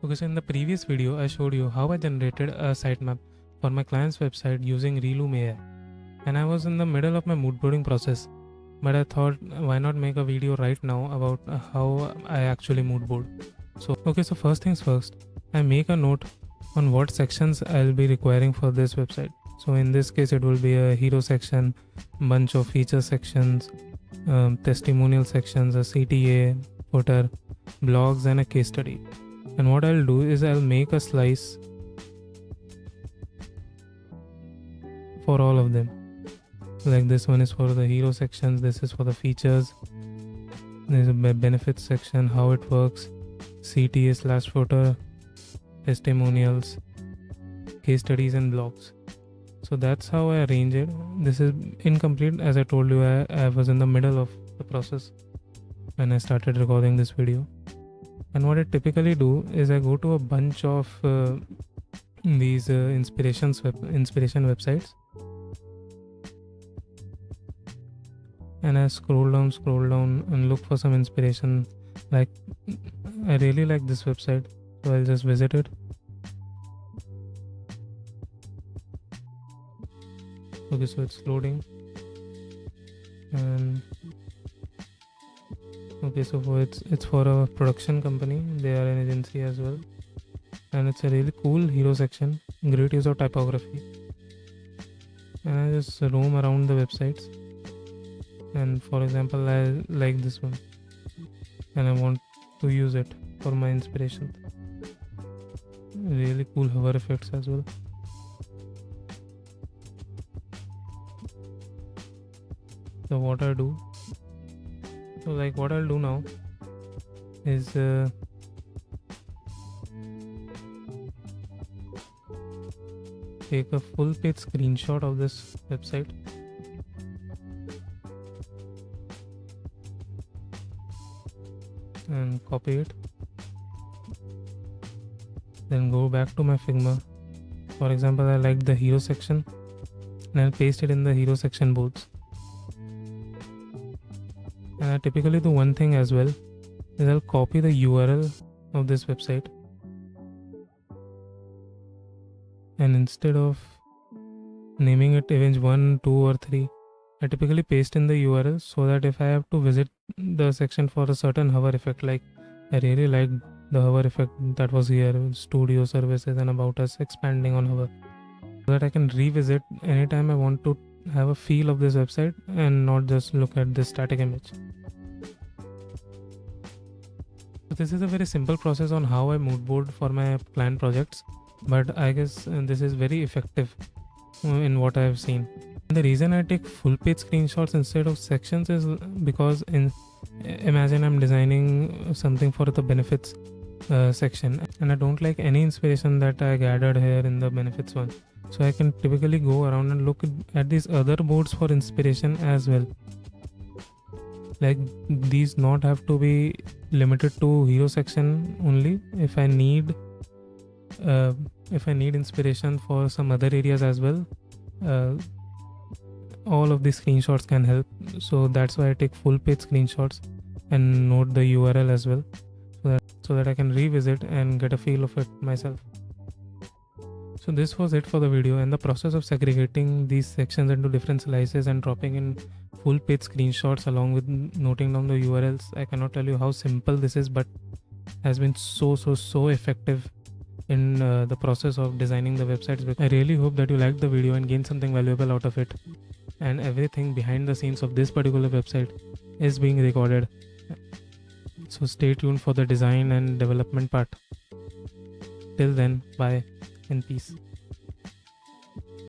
Okay, so in the previous video, I showed you how I generated a sitemap for my client's website using Reloom AI. And I was in the middle of my moodboarding process, but I thought why not make a video right now about how I actually moodboard. So first things first, I make a note on what sections I'll be requiring for this website. So in this case, it will be a hero section, bunch of feature sections, testimonial sections, a CTA, footer, blogs, and a case study. And what I'll do is I'll make a slice for all of them. Like this one is for the hero sections, this is for the features, there's a benefits section, how it works, CTA/footer, testimonials, case studies, and blogs. So that's how I arrange it. This is incomplete, as I told you. I was in the middle of the process when I started recording this video. And what I typically do is I go to a bunch of these inspiration websites, and I scroll down and look for some inspiration. Like, I really like this website, so I'll just visit it. Okay, so it's loading. And okay, so it's for a production company. They are an agency as well, and it's a really cool hero section, great use of typography. And I just roam around the websites, and for example, I like this one and I want to use it for my inspiration. Really cool hover effects as well. So what I'll do now is take a full page screenshot of this website, and copy it, then go back to my Figma. For example, I like the hero section, and I'll paste it in the hero section boards. And I typically do one thing as well, is I'll copy the URL of this website, and instead of naming it Event 1, 2 or 3, I typically paste in the URL so that if I have to visit the section for a certain hover effect, like I really like the hover effect that was here, studio services and about us expanding on hover, so that I can revisit anytime I want to have a feel of this website and not just look at this static image. So this is a very simple process on how I moodboard for my client projects, but I guess this is very effective in what I have seen. And the reason I take full page screenshots instead of sections is because imagine I'm designing something for the benefits section, and I don't like any inspiration that I gathered here in the benefits one. So I can typically go around and look at these other boards for inspiration as well. Like, these not have to be limited to hero section only. If I need inspiration for some other areas as well, all of these screenshots can help. So that's why I take full page screenshots and note the URL as well, so that I can revisit and get a feel of it myself. So this was it for the video, and the process of segregating these sections into different slices and dropping in full page screenshots along with noting down the URLs. I cannot tell you how simple this is, but has been so effective in the process of designing the websites. I really hope that you liked the video and gained something valuable out of it, and everything behind the scenes of this particular website is being recorded. So stay tuned for the design and development part. Till then, bye and peace.